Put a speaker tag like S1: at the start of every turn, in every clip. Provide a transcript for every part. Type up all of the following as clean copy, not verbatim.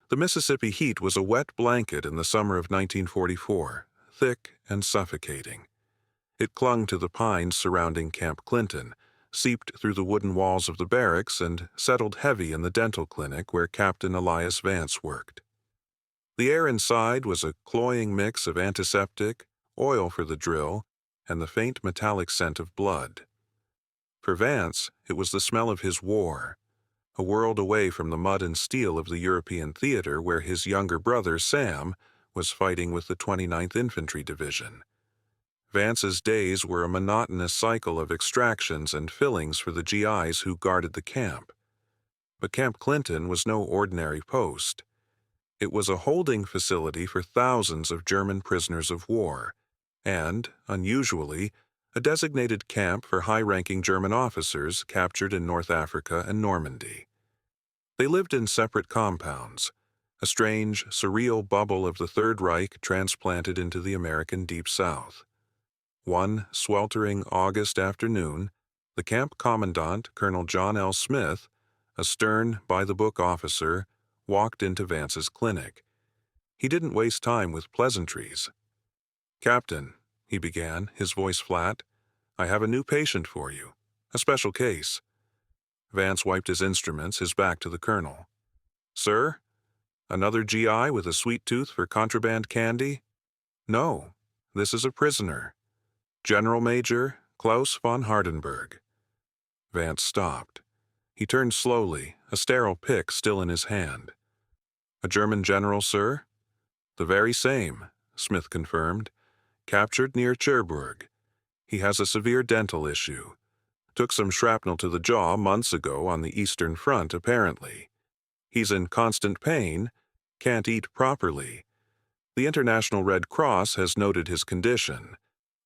S1: The Mississippi heat was a wet blanket in the summer of 1944, thick and suffocating. It clung to the pines surrounding Camp Clinton, seeped through the wooden walls of the barracks, and settled heavy in the dental clinic where Captain Elias Vance worked. The air inside was a cloying mix of antiseptic, oil for the drill, and the faint metallic scent of blood. For Vance, it was the smell of his war, a world away from the mud and steel of the European theater where his younger brother, Sam, was fighting with the 29th Infantry Division. Vance's days were a monotonous cycle of extractions and fillings for the GIs who guarded the camp. But Camp Clinton was no ordinary post. It was a holding facility for thousands of German prisoners of war, and, unusually, a designated camp for high-ranking German officers captured in North Africa and Normandy. They lived in separate compounds, a strange, surreal bubble of the Third Reich transplanted into the American Deep South. One sweltering August afternoon, the camp commandant, Colonel John L. Smith, a stern, by-the-book officer, walked into Vance's clinic. He didn't waste time with pleasantries. "Captain," he began, his voice flat, "I have a new patient for you, a special case." Vance wiped his instruments, his back to the colonel. "Sir? Another GI with a sweet tooth for contraband candy? No, this is a prisoner. General Major Klaus von Hardenberg." Vance stopped. He turned slowly, a sterile pick still in his hand. "A German general, sir?" "The very same," Smith confirmed. "Captured near Cherbourg. He has a severe dental issue. Took some shrapnel to the jaw months ago on the Eastern Front, apparently. He's in constant pain, can't eat properly. The International Red Cross has noted his condition.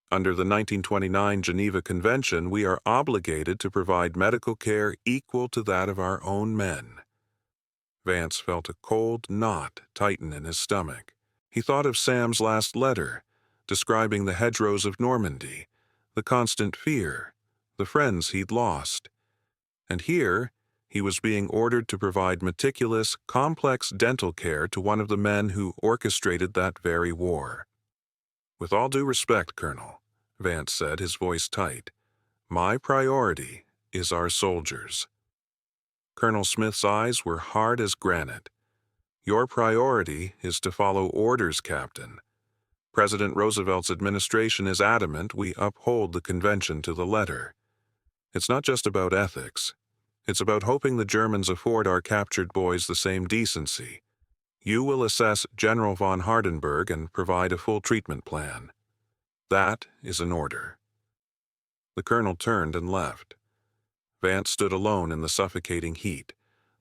S1: Under the 1929 Geneva Convention, we are obligated to provide medical care equal to that of our own men." Vance felt a cold knot tighten in his stomach. He thought of Sam's last letter, describing the hedgerows of Normandy, the constant fear, the friends he'd lost. And here, he was being ordered to provide meticulous, complex dental care to one of the men who orchestrated that very war. "With all due respect, Colonel," Vance said, his voice tight, "my priority is our soldiers." Colonel Smith's eyes were hard as granite. "Your priority is to follow orders, Captain. President Roosevelt's administration is adamant we uphold the convention to the letter. It's not just about ethics. It's about hoping the Germans afford our captured boys the same decency. You will assess General von Hardenberg and provide a full treatment plan. That is an order." The colonel turned and left. Vance stood alone in the suffocating heat,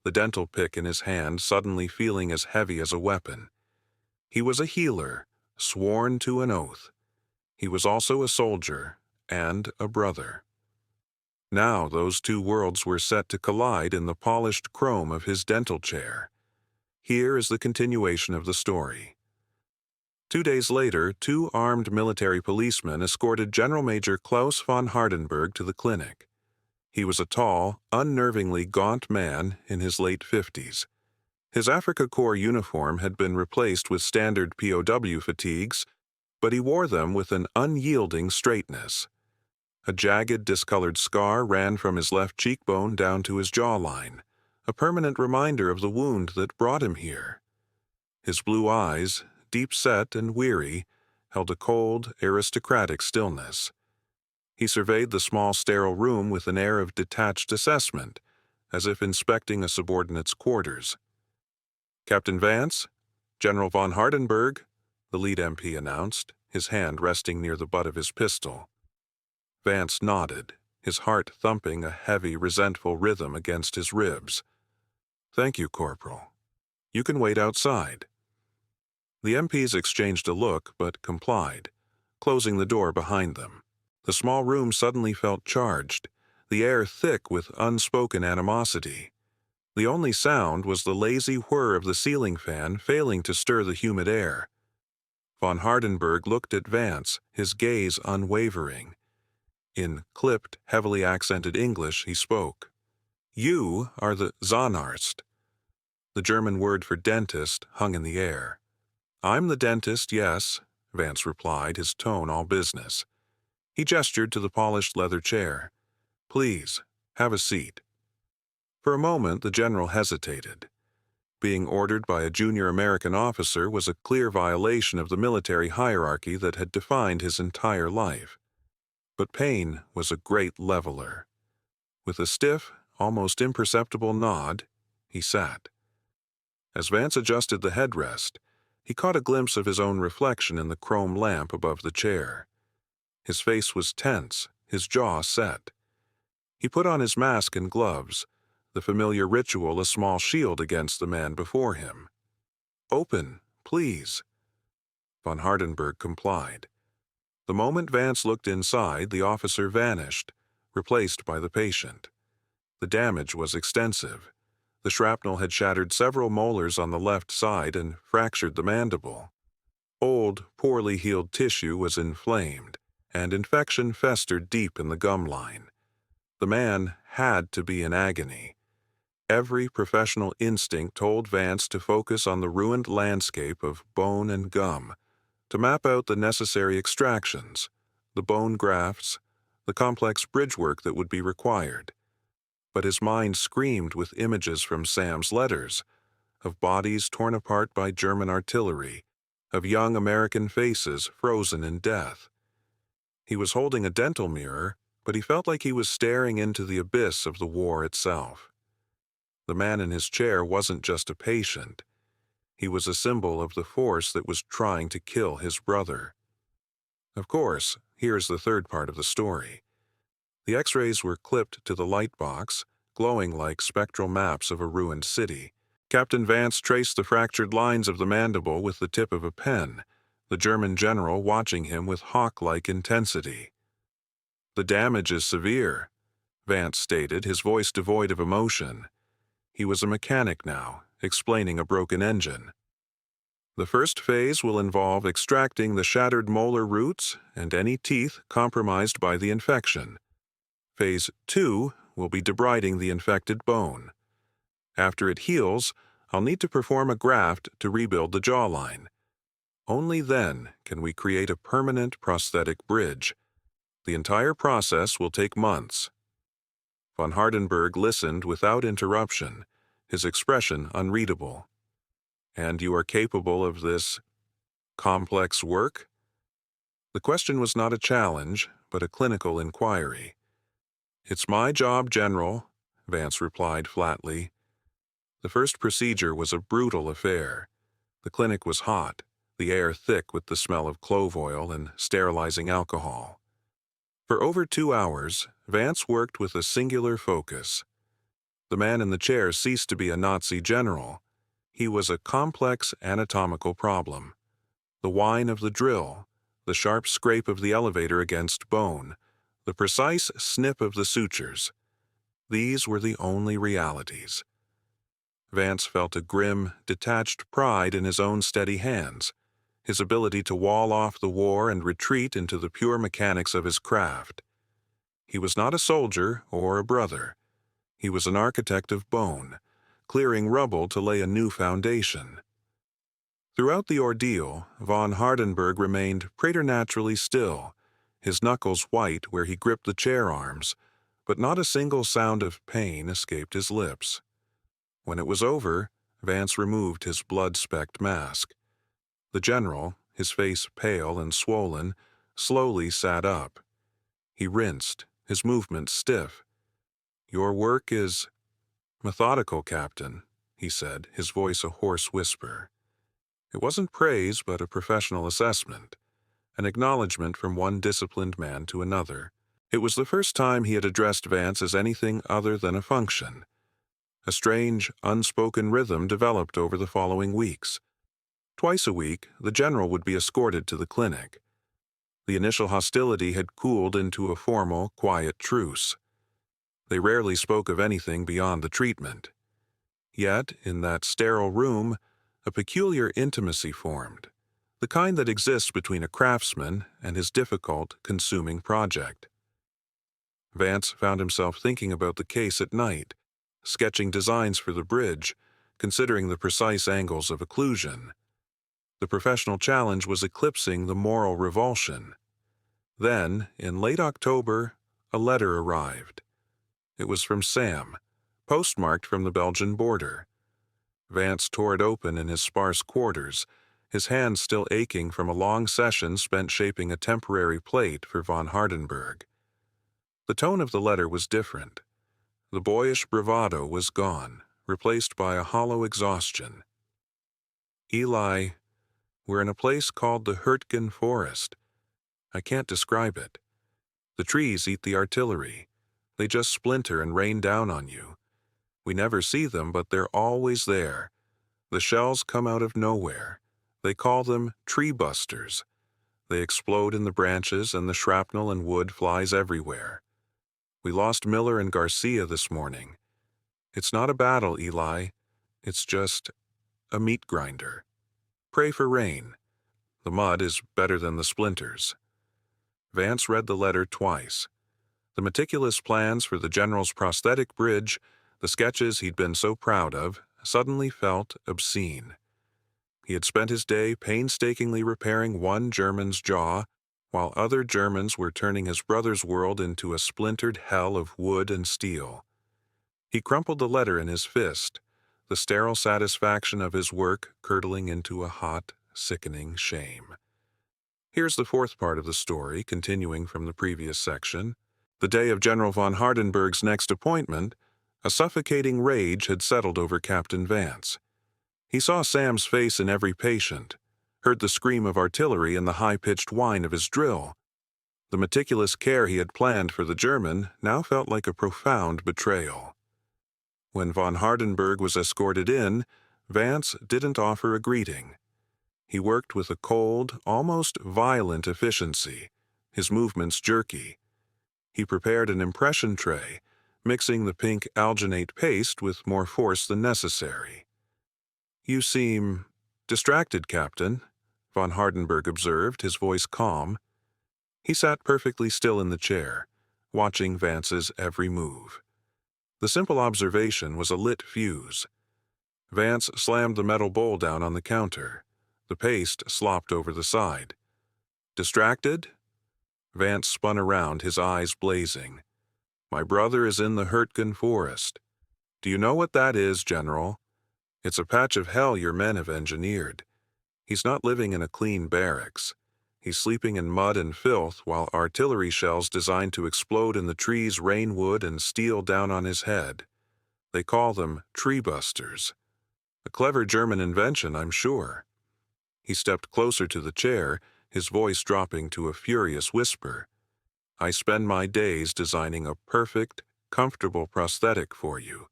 S1: the dental pick in his hand suddenly feeling as heavy as a weapon. He was a healer, sworn to an oath. He was also a soldier and a brother. Now those two worlds were set to collide in the polished chrome of his dental chair. Here is the continuation of the story. 2 days later, 2 armed military policemen escorted General Major Klaus von Hardenberg to the clinic. He was a tall, unnervingly gaunt man in his late 50s. His Afrika Korps uniform had been replaced with standard POW fatigues, but he wore them with an unyielding straightness. A jagged, discolored scar ran from his left cheekbone down to his jawline, a permanent reminder of the wound that brought him here. His blue eyes, deep-set and weary, held a cold, aristocratic stillness. He surveyed the small, sterile room with an air of detached assessment, as if inspecting a subordinate's quarters. "Captain Vance, General von Hardenberg," the lead MP announced, his hand resting near the butt of his pistol. Vance nodded, his heart thumping a heavy, resentful rhythm against his ribs. "Thank you, Corporal. You can wait outside." The MPs exchanged a look, but complied, closing the door behind them. The small room suddenly felt charged, the air thick with unspoken animosity. The only sound was the lazy whir of the ceiling fan failing to stir the humid air. Von Hardenberg looked at Vance, his gaze unwavering. In clipped, heavily accented English, he spoke. "You are the Zahnarzt." The German word for dentist hung in the air. "I'm the dentist, yes," Vance replied, his tone all business. He gestured to the polished leather chair. "Please, have a seat." For a moment, the general hesitated. Being ordered by a junior American officer was a clear violation of the military hierarchy that had defined his entire life. But pain was a great leveler. With a stiff, almost imperceptible nod, he sat. As Vance adjusted the headrest, he caught a glimpse of his own reflection in the chrome lamp above the chair. His face was tense, his jaw set. He put on his mask and gloves, the familiar ritual a small shield against the man before him. "Open, please." Von Hardenberg complied. The moment Vance looked inside, the officer vanished, replaced by the patient. The damage was extensive. The shrapnel had shattered several molars on the left side and fractured the mandible. Old, poorly healed tissue was inflamed, and infection festered deep in the gum line. The man had to be in agony. Every professional instinct told Vance to focus on the ruined landscape of bone and gum, to map out the necessary extractions, the bone grafts, the complex bridge work that would be required. But his mind screamed with images from Sam's letters, of bodies torn apart by German artillery, of young American faces frozen in death. He was holding a dental mirror, but he felt like he was staring into the abyss of the war itself. The man in his chair wasn't just a patient. He was a symbol of the force that was trying to kill his brother. Of course, here's the third part of the story. The X-rays were clipped to the light box, glowing like spectral maps of a ruined city. Captain Vance traced the fractured lines of the mandible with the tip of a pen, the German general watching him with hawk-like intensity. "The damage is severe," Vance stated, his voice devoid of emotion. He was a mechanic now, explaining a broken engine. "The first phase will involve extracting the shattered molar roots and any teeth compromised by the infection. Phase 2 will be debriding the infected bone. After it heals, I'll need to perform a graft to rebuild the jawline. Only then can we create a permanent prosthetic bridge. The entire process will take months." Von Hardenberg listened without interruption, his expression unreadable. "And you are capable of this complex work?" The question was not a challenge, but a clinical inquiry. "It's my job, General," Vance replied flatly. The first procedure was a brutal affair. The clinic was hot, the air thick with the smell of clove oil and sterilizing alcohol. For over 2 hours, Vance worked with a singular focus. The man in the chair ceased to be a Nazi general. He was a complex anatomical problem. The whine of the drill, the sharp scrape of the elevator against bone, the precise snip of the sutures. These were the only realities. Vance felt a grim, detached pride in his own steady hands, his ability to wall off the war and retreat into the pure mechanics of his craft. He was not a soldier or a brother. He was an architect of bone, clearing rubble to lay a new foundation. Throughout the ordeal, von Hardenberg remained preternaturally still, his knuckles white where he gripped the chair arms, but not a single sound of pain escaped his lips. When it was over, Vance removed his blood-specked mask. The general, his face pale and swollen, slowly sat up. He rinsed, his movements stiff. "Your work is methodical, Captain," he said, his voice a hoarse whisper. It wasn't praise, but a professional assessment, an acknowledgement from one disciplined man to another. It was the first time he had addressed Vance as anything other than a function. A strange, unspoken rhythm developed over the following weeks. Twice a week, the general would be escorted to the clinic. The initial hostility had cooled into a formal, quiet truce. They rarely spoke of anything beyond the treatment. Yet, in that sterile room, a peculiar intimacy formed, the kind that exists between a craftsman and his difficult, consuming project. Vance found himself thinking about the case at night, sketching designs for the bridge, considering the precise angles of occlusion. The professional challenge was eclipsing the moral revulsion. Then, in late October, a letter arrived. It was from Sam, postmarked from the Belgian border. Vance tore it open in his sparse quarters, his hands still aching from a long session spent shaping a temporary plate for von Hardenberg. The tone of the letter was different. The boyish bravado was gone, replaced by a hollow exhaustion. Eli, we're in a place called the Hurtgen Forest. I can't describe it. The trees eat the artillery. They just splinter and rain down on you. We never see them, but they're always there. The shells come out of nowhere. They call them tree busters. They explode in the branches, and the shrapnel and wood flies everywhere. We lost Miller and Garcia this morning. It's not a battle, Eli. It's just a meat grinder. Pray for rain. The mud is better than the splinters. Vance read the letter twice. The meticulous plans for the general's prosthetic bridge, the sketches he'd been so proud of, suddenly felt obscene. He had spent his day painstakingly repairing one German's jaw, while other Germans were turning his brother's world into a splintered hell of wood and steel. He crumpled the letter in his fist, the sterile satisfaction of his work curdling into a hot, sickening shame. Here's the fourth part of the story, continuing from the previous section. The day of General von Hardenberg's next appointment, a suffocating rage had settled over Captain Vance. He saw Sam's face in every patient, heard the scream of artillery and the high-pitched whine of his drill. The meticulous care he had planned for the German now felt like a profound betrayal. When von Hardenberg was escorted in, Vance didn't offer a greeting. He worked with a cold, almost violent efficiency, his movements jerky. He prepared an impression tray, mixing the pink alginate paste with more force than necessary. "You seem distracted, Captain," von Hardenberg observed, his voice calm. He sat perfectly still in the chair, watching Vance's every move. The simple observation was a lit fuse. Vance slammed the metal bowl down on the counter. The paste slopped over the side. "Distracted?" Vance spun around, his eyes blazing. "My brother is in the Hurtgen Forest. Do you know what that is, General? It's a patch of hell your men have engineered. He's not living in a clean barracks. He's sleeping in mud and filth while artillery shells designed to explode in the trees rain wood and steel down on his head. They call them tree busters. A clever German invention, I'm sure." He stepped closer to the chair, his voice dropping to a furious whisper. "I spend my days designing a perfect, comfortable prosthetic for you.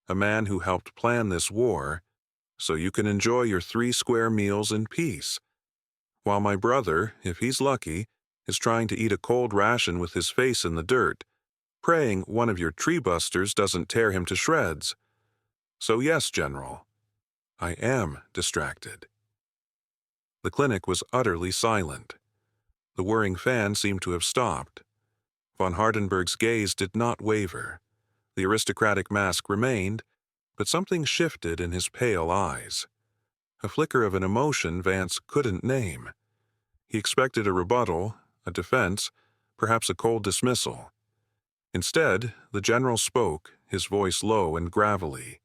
S1: A man who helped plan this war, so you can enjoy your 3 square meals in peace. While my brother, if he's lucky, is trying to eat a cold ration with his face in the dirt, praying one of your tree busters doesn't tear him to shreds. So yes, General, I am distracted." The clinic was utterly silent. The whirring fan seemed to have stopped. Von Hardenberg's gaze did not waver. The aristocratic mask remained, but something shifted in his pale eyes. A flicker of an emotion Vance couldn't name. He expected a rebuttal, a defense, perhaps a cold dismissal. Instead, the general spoke, his voice low and gravelly.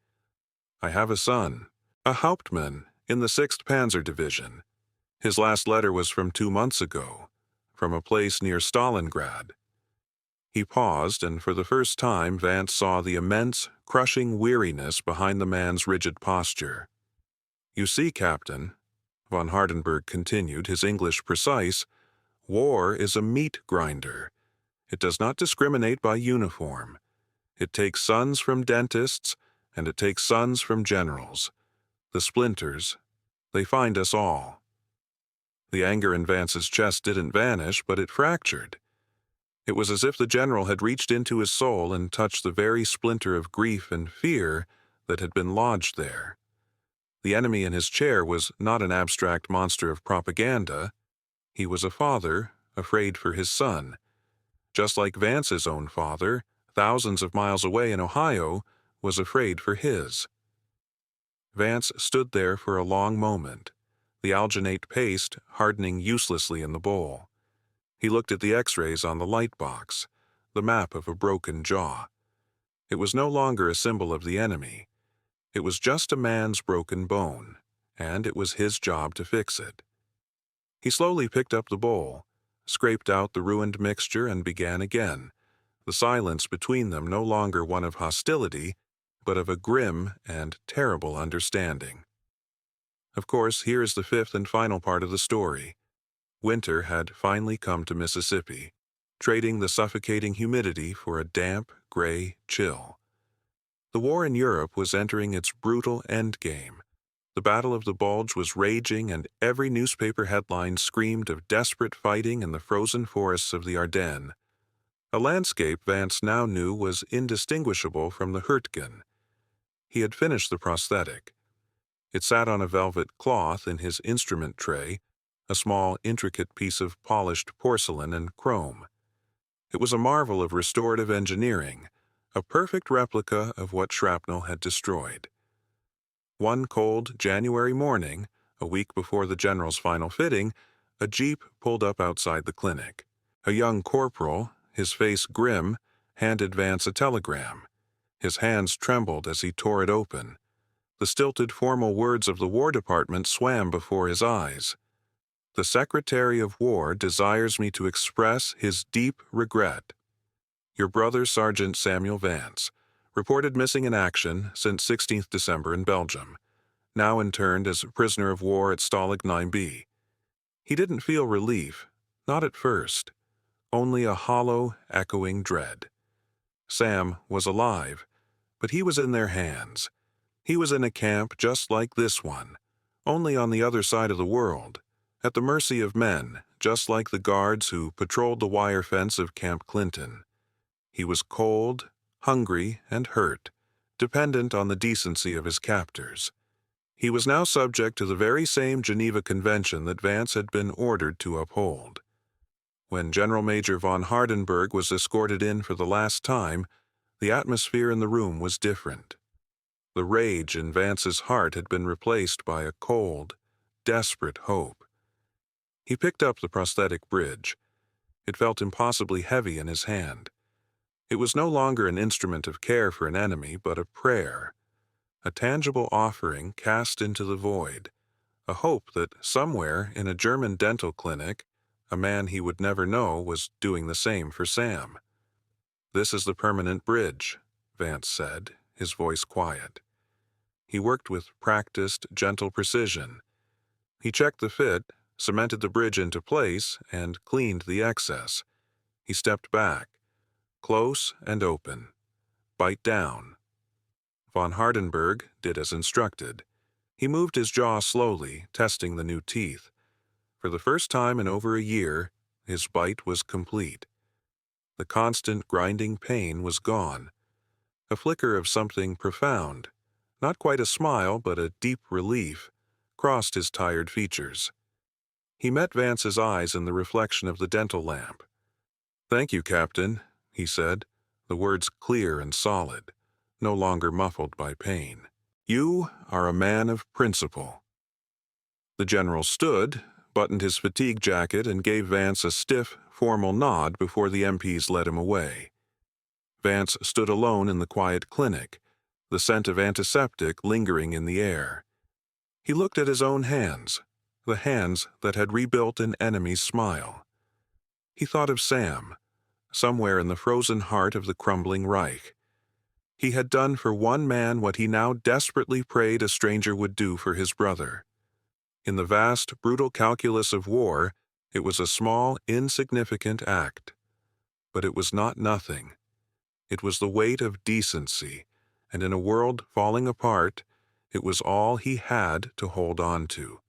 S1: "I have a son, a Hauptmann in the 6th Panzer Division. His last letter was from 2 months ago, from a place near Stalingrad." He paused, and for the first time Vance saw the immense, crushing weariness behind the man's rigid posture. "You see, Captain," von Hardenberg continued, his English precise, "war is a meat grinder. It does not discriminate by uniform. It takes sons from dentists, and it takes sons from generals. The splinters, they find us all." The anger in Vance's chest didn't vanish, but it fractured. It was as if the general had reached into his soul and touched the very splinter of grief and fear that had been lodged there. The enemy in his chair was not an abstract monster of propaganda. He was a father, afraid for his son. Just like Vance's own father, thousands of miles away in Ohio, was afraid for his. Vance stood there for a long moment, the alginate paste hardening uselessly in the bowl. He looked at the x-rays on the light box, the map of a broken jaw. It was no longer a symbol of the enemy. It was just a man's broken bone, and it was his job to fix it. He slowly picked up the bowl, scraped out the ruined mixture, and began again, the silence between them no longer one of hostility, but of a grim and terrible understanding. Of course, here is the fifth and final part of the story. Winter had finally come to Mississippi, trading the suffocating humidity for a damp, gray chill. The war in Europe was entering its brutal endgame. The Battle of the Bulge was raging, and every newspaper headline screamed of desperate fighting in the frozen forests of the Ardennes, a landscape Vance now knew was indistinguishable from the Hurtgen. He had finished the prosthetic. It sat on a velvet cloth in his instrument tray, a small, intricate piece of polished porcelain and chrome. It was a marvel of restorative engineering, a perfect replica of what shrapnel had destroyed. One cold January morning, a week before the general's final fitting, a jeep pulled up outside the clinic. A young corporal, his face grim, handed Vance a telegram. His hands trembled as he tore it open. The stilted formal words of the War Department swam before his eyes. "The Secretary of War desires me to express his deep regret. Your brother, Sergeant Samuel Vance, reported missing in action since 16th December in Belgium, now interned as a prisoner of war at Stalag 9B. He didn't feel relief, not at first, only a hollow, echoing dread. Sam was alive, but he was in their hands. He was in a camp just like this one, only on the other side of the world, at the mercy of men, just like the guards who patrolled the wire fence of Camp Clinton. He was cold, hungry, and hurt, dependent on the decency of his captors. He was now subject to the very same Geneva Convention that Vance had been ordered to uphold. When General Major von Hardenberg was escorted in for the last time, the atmosphere in the room was different. The rage in Vance's heart had been replaced by a cold, desperate hope. He picked up the prosthetic bridge. It felt impossibly heavy in his hand. It was no longer an instrument of care for an enemy, but a prayer, a tangible offering cast into the void, a hope that somewhere in a German dental clinic, a man he would never know was doing the same for Sam. "This is the permanent bridge," Vance said, his voice quiet. He worked with practiced, gentle precision. He checked the fit, cemented the bridge into place, and cleaned the excess. He stepped back, close and open. "Bite down." Von Hardenberg did as instructed. He moved his jaw slowly, testing the new teeth. For the first time in over a year, his bite was complete. The constant grinding pain was gone. A flicker of something profound, not quite a smile but a deep relief, crossed his tired features. He met Vance's eyes in the reflection of the dental lamp. "Thank you, Captain," he said, the words clear and solid, no longer muffled by pain. "You are a man of principle." The general stood, buttoned his fatigue jacket, and gave Vance a stiff, formal nod before the MPs led him away. Vance stood alone in the quiet clinic, the scent of antiseptic lingering in the air. He looked at his own hands, the hands that had rebuilt an enemy's smile. He thought of Sam, somewhere in the frozen heart of the crumbling Reich. He had done for one man what he now desperately prayed a stranger would do for his brother. In the vast, brutal calculus of war, it was a small, insignificant act. But it was not nothing. It was the weight of decency, and in a world falling apart, it was all he had to hold on to.